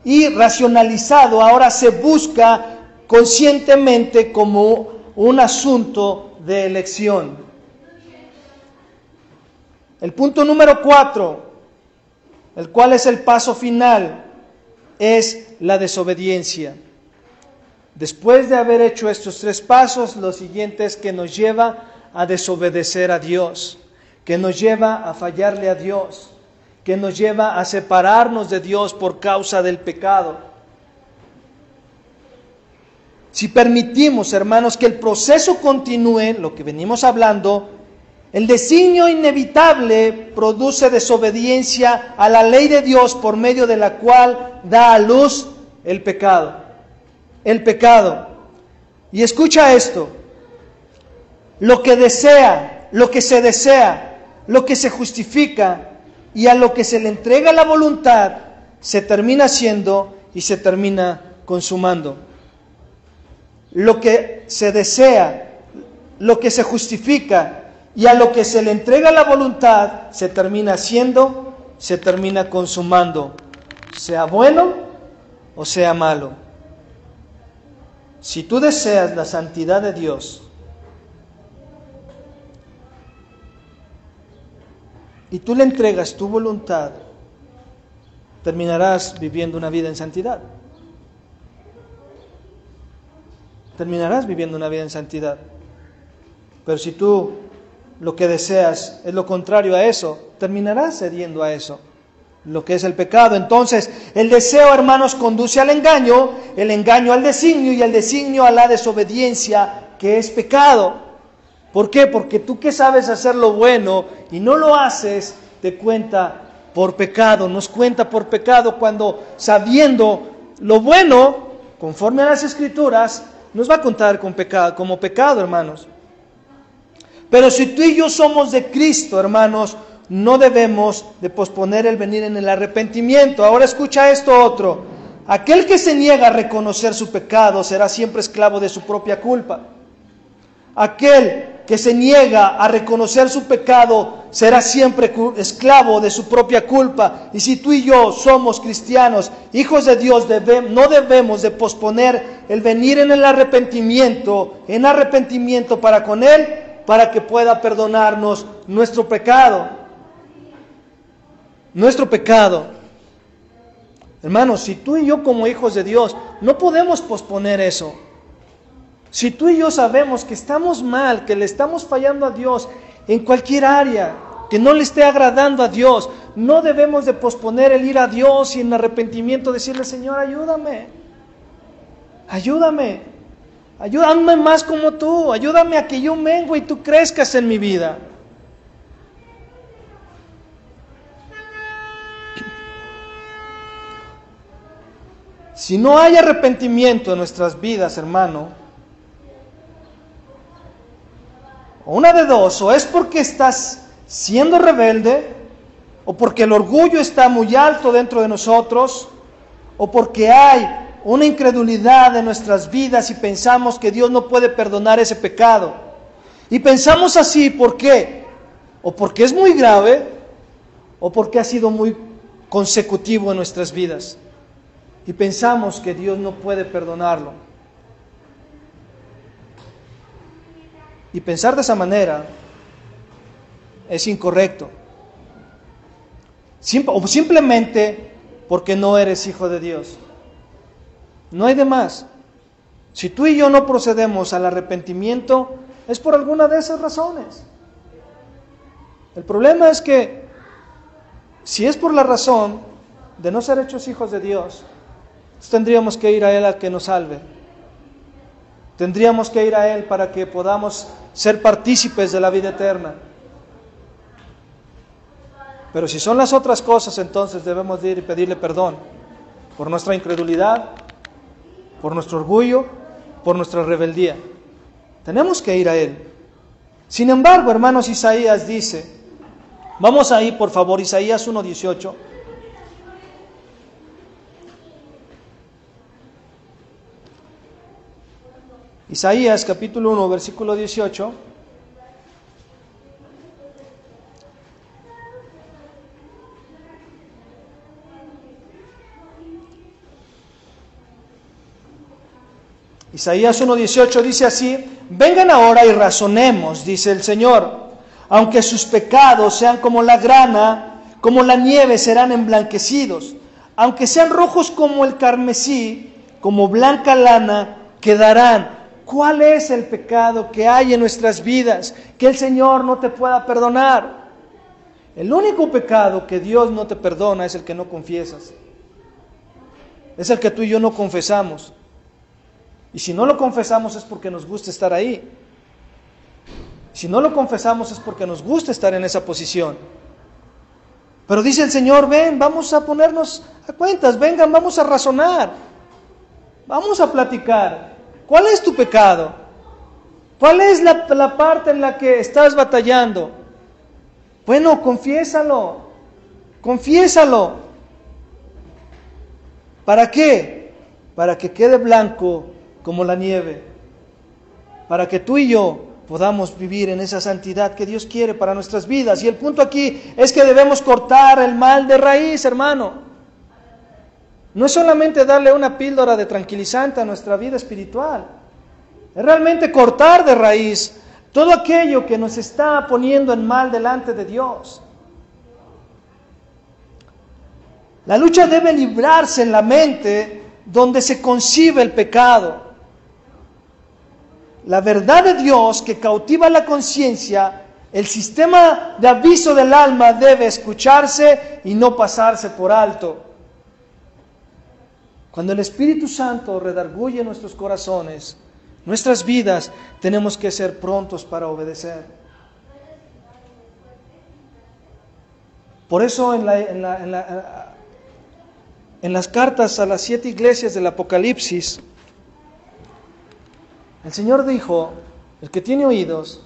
S1: y racionalizado, ahora se busca conscientemente como un asunto de elección. El punto número 4, el cual es el paso final, es la desobediencia. Después de haber hecho estos 3 pasos, lo siguiente es que nos lleva a desobedecer a Dios, que nos lleva a fallarle a Dios, que nos lleva a separarnos de Dios por causa del pecado. Si permitimos, hermanos, que el proceso continúe, lo que venimos hablando, el designio inevitable produce desobediencia a la ley de Dios por medio de la cual da a luz el pecado. El pecado. Y escucha esto: lo que desea, lo que se desea, lo que se justifica y a lo que se le entrega la voluntad, se termina haciendo y se termina consumando. Lo que se desea, lo que se justifica y a lo que se le entrega la voluntad, se termina haciendo, se termina consumando, sea bueno o sea malo. Si tú deseas la santidad de Dios y tú le entregas tu voluntad, terminarás viviendo una vida en santidad. Terminarás viviendo una vida en santidad. Pero si tú lo que deseas es lo contrario a eso, terminarás cediendo a eso, lo que es el pecado. Entonces, el deseo, hermanos, conduce al engaño, el engaño al designio y el designio a la desobediencia, que es pecado. ¿Por qué? Porque tú que sabes hacer lo bueno y no lo haces, te cuenta por pecado, nos cuenta por pecado, cuando sabiendo lo bueno, conforme a las Escrituras, nos va a contar como pecado, hermanos. Pero si tú y yo somos de Cristo, hermanos, no debemos de posponer el venir en el arrepentimiento. Ahora escucha esto otro. Aquel que se niega a reconocer su pecado será siempre esclavo de su propia culpa. Aquel que se niega a reconocer su pecado será siempre esclavo de su propia culpa. Y si tú y yo somos cristianos, hijos de Dios, no debemos de posponer el venir en arrepentimiento para con Él, para que pueda perdonarnos nuestro pecado. Nuestro pecado. Hermanos, si tú y yo como hijos de Dios no podemos posponer eso, si tú y yo sabemos que estamos mal, que le estamos fallando a Dios en cualquier área, que no le esté agradando a Dios, no debemos de posponer el ir a Dios y en arrepentimiento decirle: Señor, ayúdame, ayúdame más como tú, ayúdame a que yo mengue y tú crezcas en mi vida. Si no hay arrepentimiento en nuestras vidas, hermano, o una de dos: o es porque estás siendo rebelde, o porque el orgullo está muy alto dentro de nosotros, o porque hay una incredulidad en nuestras vidas y pensamos que Dios no puede perdonar ese pecado. Y pensamos así, ¿por qué? O porque es muy grave, o porque ha sido muy consecutivo en nuestras vidas. Y pensamos que Dios no puede perdonarlo. Y pensar de esa manera es incorrecto. O simplemente porque no eres hijo de Dios. No hay de más. Si tú y yo no procedemos al arrepentimiento, es por alguna de esas razones. El problema es que si es por la razón de no ser hechos hijos de Dios, tendríamos que ir a Él a que nos salve. Tendríamos que ir a Él para que podamos ser partícipes de la vida eterna. Pero si son las otras cosas, entonces debemos de ir y pedirle perdón por nuestra incredulidad, por nuestro orgullo, por nuestra rebeldía. Tenemos que ir a Él. Sin embargo, hermanos, Isaías dice, vamos ahí por favor, Isaías 1:18. Isaías capítulo 1, versículo 18. Isaías 1:18 dice así: vengan ahora y razonemos, dice el Señor, aunque sus pecados sean como la grana, como la nieve serán emblanquecidos, aunque sean rojos como el carmesí, como blanca lana quedarán. ¿Cuál es el pecado que hay en nuestras vidas que el Señor no te pueda perdonar? El único pecado que Dios no te perdona es el que no confiesas. Es el que tú y yo no confesamos. Y si no lo confesamos es porque nos gusta estar ahí. Si no lo confesamos es porque nos gusta estar en esa posición. Pero dice el Señor: ven, vamos a ponernos a cuentas, vengan, vamos a razonar, vamos a platicar. ¿Cuál es tu pecado? ¿Cuál es la parte en la que estás batallando? Bueno, confiésalo. ¿Para qué? Para que quede blanco como la nieve. Para que tú y yo podamos vivir en esa santidad que Dios quiere para nuestras vidas. Y el punto aquí es que debemos cortar el mal de raíz, hermano. No es solamente darle una píldora de tranquilizante a nuestra vida espiritual. Es realmente cortar de raíz todo aquello que nos está poniendo en mal delante de Dios. La lucha debe librarse en la mente donde se concibe el pecado. La verdad de Dios que cautiva la conciencia, el sistema de aviso del alma debe escucharse y no pasarse por alto. Cuando el Espíritu Santo redarguye nuestros corazones, nuestras vidas, tenemos que ser prontos para obedecer. Por eso en las cartas a las 7 iglesias del Apocalipsis, el Señor dijo: el que tiene oídos,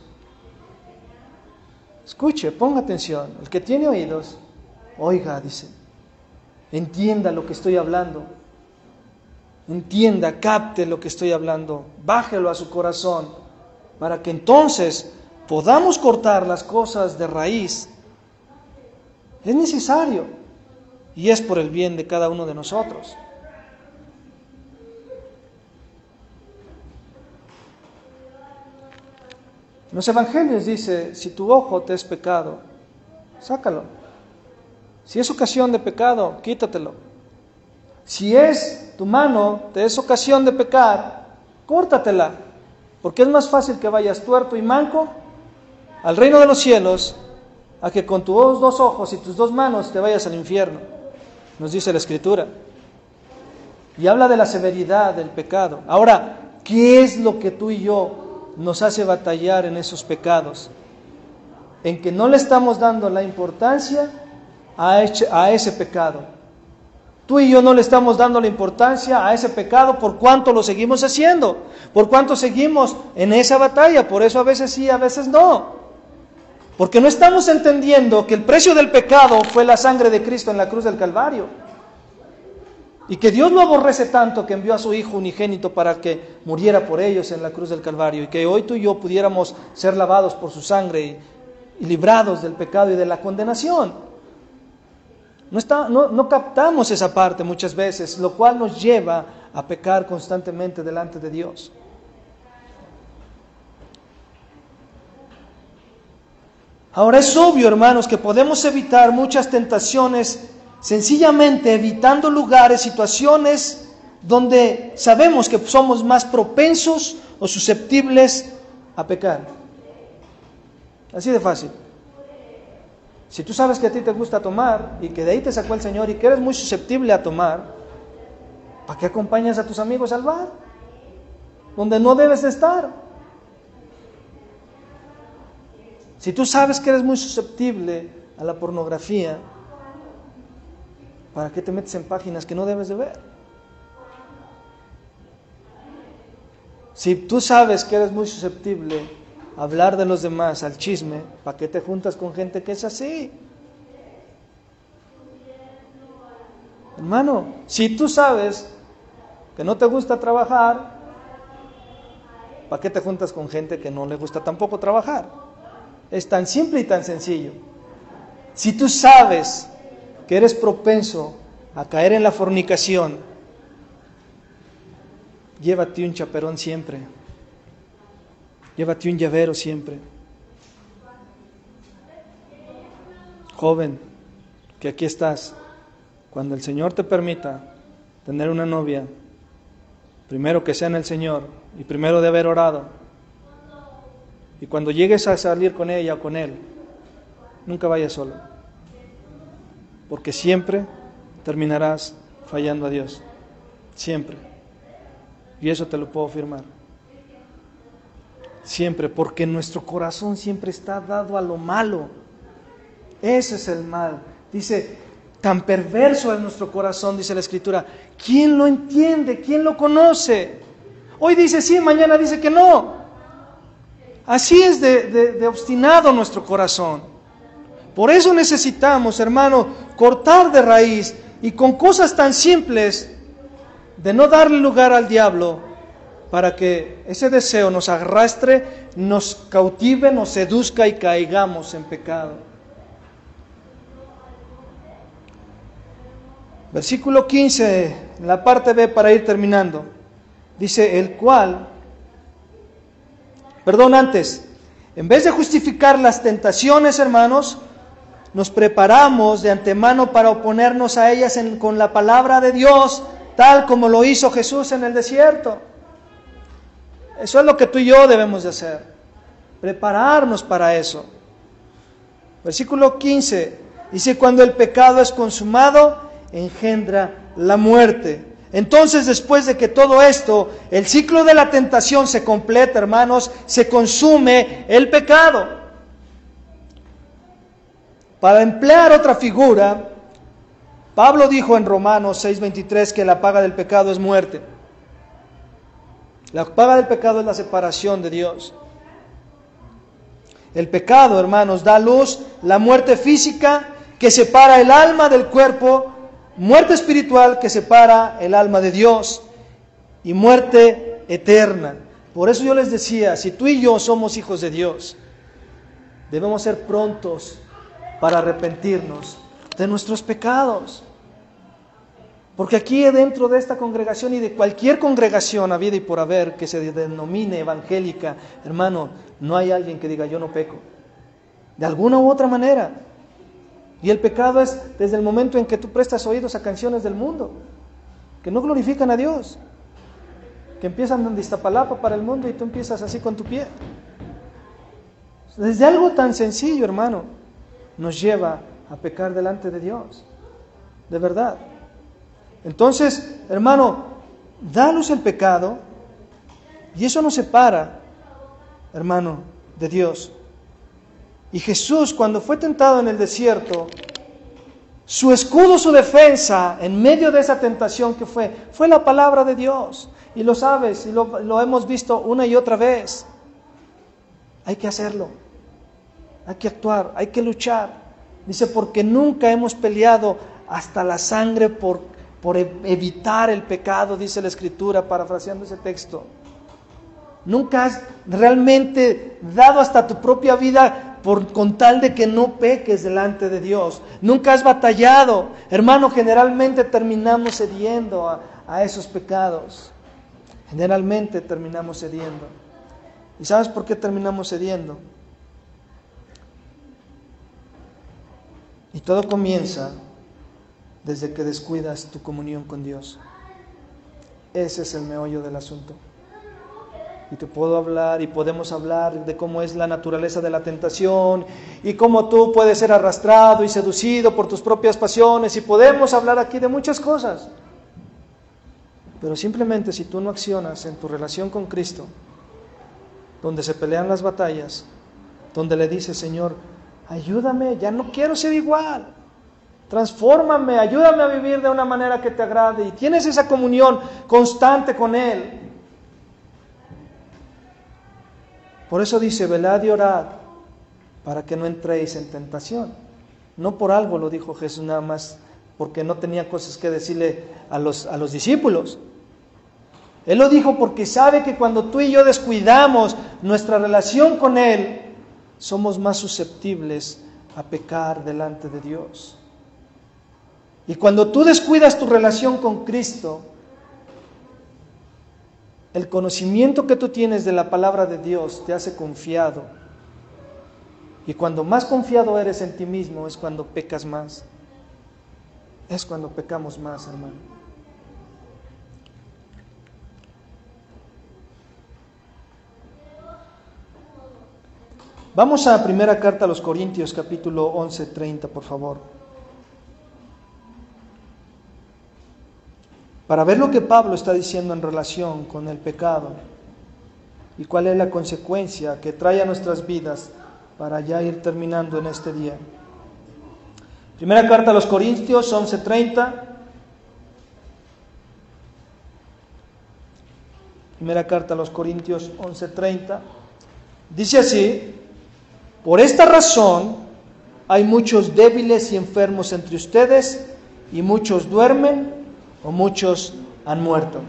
S1: Escuche, ponga atención. El que tiene oídos, oiga, dice. Entienda lo que estoy hablando. Entienda, capte lo que estoy hablando. Bájelo a su corazón para que entonces podamos cortar las cosas de raíz. Es necesario y es por el bien de cada uno de nosotros. En los evangelios dice, si tu ojo te es pecado, sácalo. Si es ocasión de pecado, quítatelo. Si es tu mano, te es ocasión de pecar, córtatela. Porque es más fácil que vayas tuerto y manco al reino de los cielos, a que con tus dos ojos y tus dos manos te vayas al infierno, nos dice la Escritura. Y habla de la severidad del pecado. Ahora, ¿qué es lo que tú y yo nos hace batallar en esos pecados? En que no le estamos dando la importancia a ese pecado. Tú y yo no le estamos dando la importancia a ese pecado por cuanto lo seguimos haciendo, por cuanto seguimos en esa batalla. Por eso a veces sí, a veces no. Porque no estamos entendiendo que el precio del pecado fue la sangre de Cristo en la cruz del Calvario. Y que Dios lo aborrece tanto que envió a su Hijo unigénito para que muriera por ellos en la cruz del Calvario. Y que hoy tú y yo pudiéramos ser lavados por su sangre y librados del pecado y de la condenación. No captamos esa parte muchas veces, lo cual nos lleva a pecar constantemente delante de Dios. Ahora es obvio, hermanos, que podemos evitar muchas tentaciones sencillamente evitando lugares, situaciones donde sabemos que somos más propensos o susceptibles a pecar. Así de fácil. Si tú sabes que a ti te gusta tomar y que de ahí te sacó el Señor y que eres muy susceptible a tomar, ¿para qué acompañas a tus amigos al bar? Donde no debes de estar. Si tú sabes que eres muy susceptible a la pornografía, ¿para qué te metes en páginas que no debes de ver? Si tú sabes que eres muy susceptible a hablar de los demás, al chisme, ¿para qué te juntas con gente que es así? Hermano, si tú sabes que no te gusta trabajar, ¿para qué te juntas con gente que no le gusta tampoco trabajar? Es tan simple y tan sencillo. Si tú sabes que eres propenso a caer en la fornicación, llévate un chaperón siempre. Llévate un llavero siempre. Joven, que aquí estás, cuando el Señor te permita tener una novia, primero que sea en el Señor y primero de haber orado, y cuando llegues a salir con ella o con él, nunca vayas solo, porque siempre terminarás fallando a Dios, siempre, y eso te lo puedo afirmar, siempre, porque nuestro corazón siempre está dado a lo malo. Ese es el mal. Dice, tan perverso es nuestro corazón, dice la Escritura. ¿Quién lo entiende? ¿Quién lo conoce? Hoy dice sí, mañana dice que no. Así es de obstinado nuestro corazón. Por eso necesitamos, hermano, cortar de raíz y con cosas tan simples de no darle lugar al diablo para que ese deseo nos arrastre, nos cautive, nos seduzca y caigamos en pecado. Versículo 15, en la parte B para ir terminando, dice antes, en vez de justificar las tentaciones, hermanos, nos preparamos de antemano para oponernos a ellas con la palabra de Dios, tal como lo hizo Jesús en el desierto. Eso es lo que tú y yo debemos de hacer, prepararnos para eso. Versículo 15, dice, cuando el pecado es consumado, engendra la muerte. Entonces, después de que todo esto, el ciclo de la tentación se completa, hermanos, se consume el pecado. Para emplear otra figura, Pablo dijo en Romanos 6:23 que la paga del pecado es muerte. La paga del pecado es la separación de Dios. El pecado, hermanos, da a luz la muerte física que separa el alma del cuerpo, muerte espiritual que separa el alma de Dios y muerte eterna. Por eso yo les decía, si tú y yo somos hijos de Dios, debemos ser prontos para arrepentirnos de nuestros pecados. Porque aquí dentro de esta congregación y de cualquier congregación habida y por haber que se denomine evangélica, hermano, no hay alguien que diga yo no peco. De alguna u otra manera. Y el pecado es desde el momento en que tú prestas oídos a canciones del mundo, que no glorifican a Dios, que empiezan en Iztapalapa para el mundo y tú empiezas así con tu pie. Desde algo tan sencillo, hermano, nos lleva a pecar delante de Dios. De verdad. Entonces, hermano, da a luz el pecado y eso nos separa, hermano, de Dios. Y Jesús, cuando fue tentado en el desierto, su escudo, su defensa en medio de esa tentación que fue la palabra de Dios. Y lo sabes, y lo hemos visto una y otra vez. Hay que hacerlo, hay que actuar, hay que luchar. Dice, porque nunca hemos peleado hasta la sangre por evitar el pecado, dice la Escritura, parafraseando ese texto. Nunca has realmente dado hasta tu propia vida con tal de que no peques delante de Dios. Nunca has batallado. Hermano, generalmente terminamos cediendo a esos pecados. Generalmente terminamos cediendo. ¿Y sabes por qué terminamos cediendo? Y todo comienza desde que descuidas tu comunión con Dios. Ese es el meollo del asunto. Y te puedo hablar y podemos hablar de cómo es la naturaleza de la tentación y cómo tú puedes ser arrastrado y seducido por tus propias pasiones, y podemos hablar aquí de muchas cosas. Pero simplemente si tú no accionas en tu relación con Cristo, donde se pelean las batallas, donde le dices, Señor, ayúdame, ya no quiero ser igual, transfórmame, ayúdame a vivir de una manera que te agrade, y tienes esa comunión constante con Él. Por eso dice, velad y orad para que no entréis en tentación. No por algo lo dijo Jesús nada más, porque no tenía cosas que decirle a los discípulos. Él lo dijo porque sabe que cuando tú y yo descuidamos nuestra relación con Él, somos más susceptibles a pecar delante de Dios. Y cuando tú descuidas tu relación con Cristo, el conocimiento que tú tienes de la palabra de Dios te hace confiado. Y cuando más confiado eres en ti mismo es cuando pecas más. Es cuando pecamos más, hermano. Vamos a primera carta a los Corintios, capítulo 11:30, por favor. Para ver lo que Pablo está diciendo en relación con el pecado y cuál es la consecuencia que trae a nuestras vidas, para ya ir terminando en este día. Primera carta a los Corintios 11:30. Primera carta a los Corintios 11:30. Dice así: por esta razón hay muchos débiles y enfermos entre ustedes, y muchos duermen o muchos han muerto.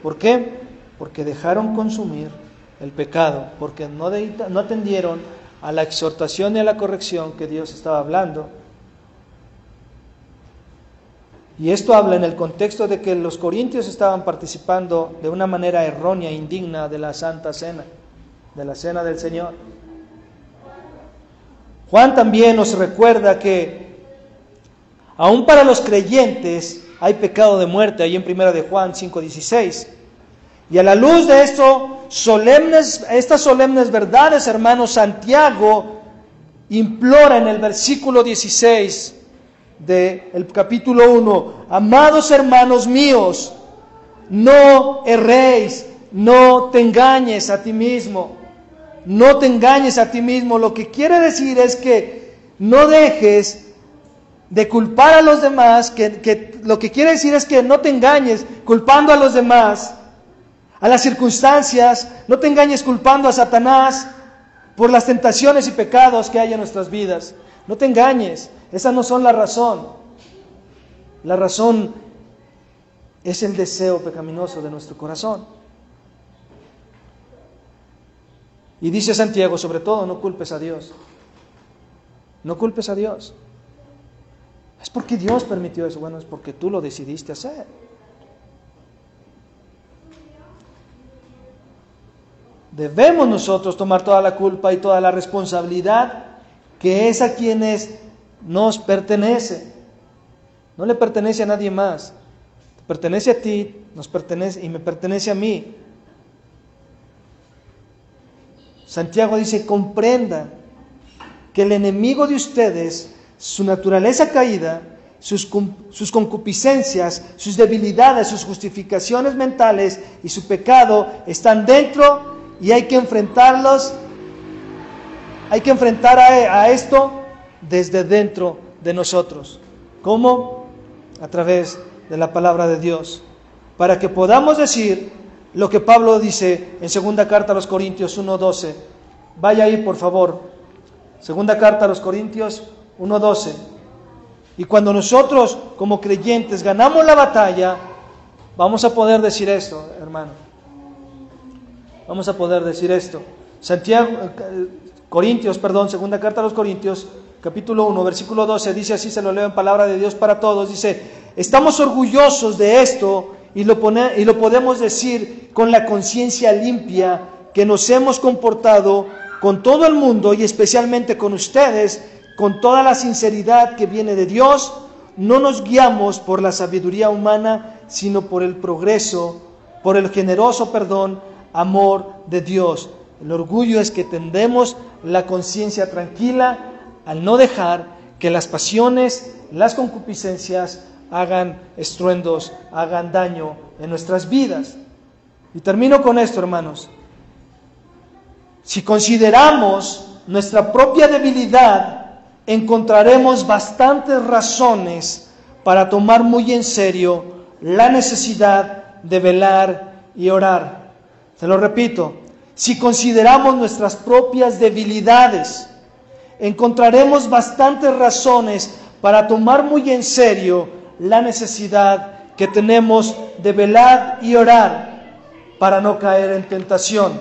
S1: ¿Por qué? Porque dejaron consumir el pecado, porque no atendieron a la exhortación y a la corrección que Dios estaba hablando. Y esto habla en el contexto de que los corintios estaban participando de una manera errónea e indigna de la Santa Cena, de la Cena del Señor. Juan también nos recuerda que aún para los creyentes hay pecado de muerte, ahí en 1 de Juan 5:16. Y a la luz de estas solemnes verdades, hermanos, Santiago implora en el versículo 16 del capítulo 1, amados hermanos míos, no erréis, no te engañes a ti mismo, no te engañes a ti mismo. Lo que quiere decir es que no dejes de culpar a los demás, lo que quiere decir es que no te engañes culpando a los demás, a las circunstancias, no te engañes culpando a Satanás, por las tentaciones y pecados que hay en nuestras vidas. No te engañes, esas no son la razón. La razón es el deseo pecaminoso de nuestro corazón. Y dice Santiago, sobre todo, no culpes a Dios. No culpes a Dios. Es porque Dios permitió eso. Bueno, es porque tú lo decidiste hacer. Debemos nosotros tomar toda la culpa y toda la responsabilidad que es a quienes nos pertenece. No le pertenece a nadie más. Te pertenece a ti, nos pertenece y me pertenece a mí. Santiago dice, comprendan que el enemigo de ustedes, su naturaleza caída, sus concupiscencias, sus debilidades, sus justificaciones mentales y su pecado están dentro y hay que enfrentarlos. Hay que enfrentar a esto desde dentro de nosotros. ¿Cómo? A través de la palabra de Dios. Para que podamos decir lo que Pablo dice en segunda carta a los Corintios 1:12. Vaya ahí, por favor. Segunda carta a los Corintios 1:12. Y cuando nosotros, como creyentes, ganamos la batalla, vamos a poder decir esto, hermano. Vamos a poder decir esto. Segunda carta a los Corintios, capítulo 1, versículo 12, dice así, se lo leo en palabra de Dios para todos, dice, estamos orgullosos de esto y lo podemos decir con la conciencia limpia, que nos hemos comportado con todo el mundo y especialmente con ustedes, con toda la sinceridad que viene de Dios. No nos guiamos por la sabiduría humana, sino por el progreso, por el generoso amor de Dios. El orgullo es que tendemos la conciencia tranquila al no dejar que las pasiones, las concupiscencias hagan estruendos, hagan daño en nuestras vidas. Y termino con esto, hermanos. Si consideramos nuestra propia debilidad, encontraremos bastantes razones para tomar muy en serio la necesidad de velar y orar. Se lo repito, si consideramos nuestras propias debilidades, encontraremos bastantes razones para tomar muy en serio la necesidad que tenemos de velar y orar para no caer en tentación.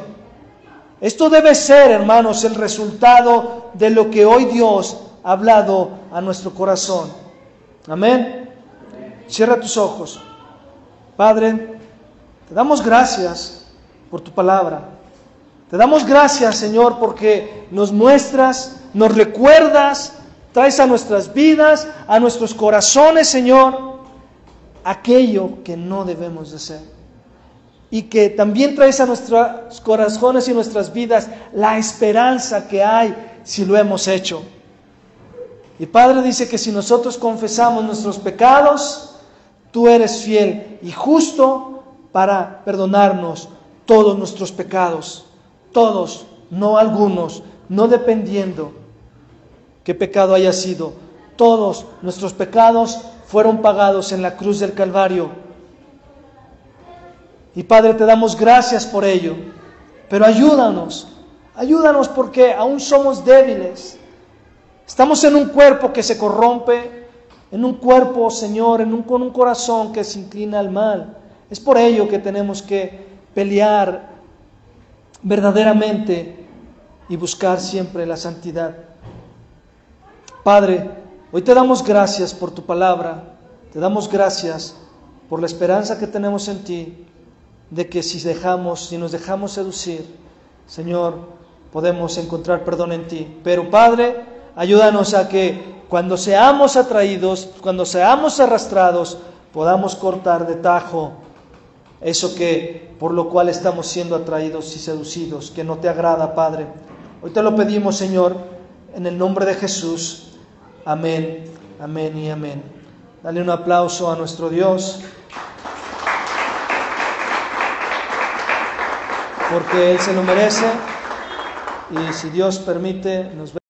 S1: Esto debe ser, hermanos, el resultado de lo que hoy Dios ha hablado a nuestro corazón. Amén. Cierra tus ojos. Padre, te damos gracias por tu palabra. Te damos gracias, Señor, porque nos muestras, nos recuerdas, traes a nuestras vidas, a nuestros corazones, Señor, aquello que no debemos de ser. Y que también traes a nuestros corazones y nuestras vidas la esperanza que hay si lo hemos hecho. Y Padre dice que si nosotros confesamos nuestros pecados, tú eres fiel y justo para perdonarnos todos nuestros pecados. Todos, no algunos, no dependiendo qué pecado haya sido. Todos nuestros pecados fueron pagados en la cruz del Calvario. Y Padre, te damos gracias por ello. Pero ayúdanos porque aún somos débiles. Estamos en un cuerpo que se corrompe, en un cuerpo, Señor, con un corazón que se inclina al mal. Es por ello que tenemos que pelear verdaderamente y buscar siempre la santidad. Padre, hoy te damos gracias por tu palabra, te damos gracias por la esperanza que tenemos en ti, de que si nos dejamos seducir, Señor, podemos encontrar perdón en ti. Pero Padre, ayúdanos a que cuando seamos atraídos, cuando seamos arrastrados, podamos cortar de tajo eso que por lo cual estamos siendo atraídos y seducidos, que no te agrada, Padre. Hoy te lo pedimos, Señor, en el nombre de Jesús. Amén, amén y amén. Dale un aplauso a nuestro Dios, porque Él se lo merece, y si Dios permite, nos vemos.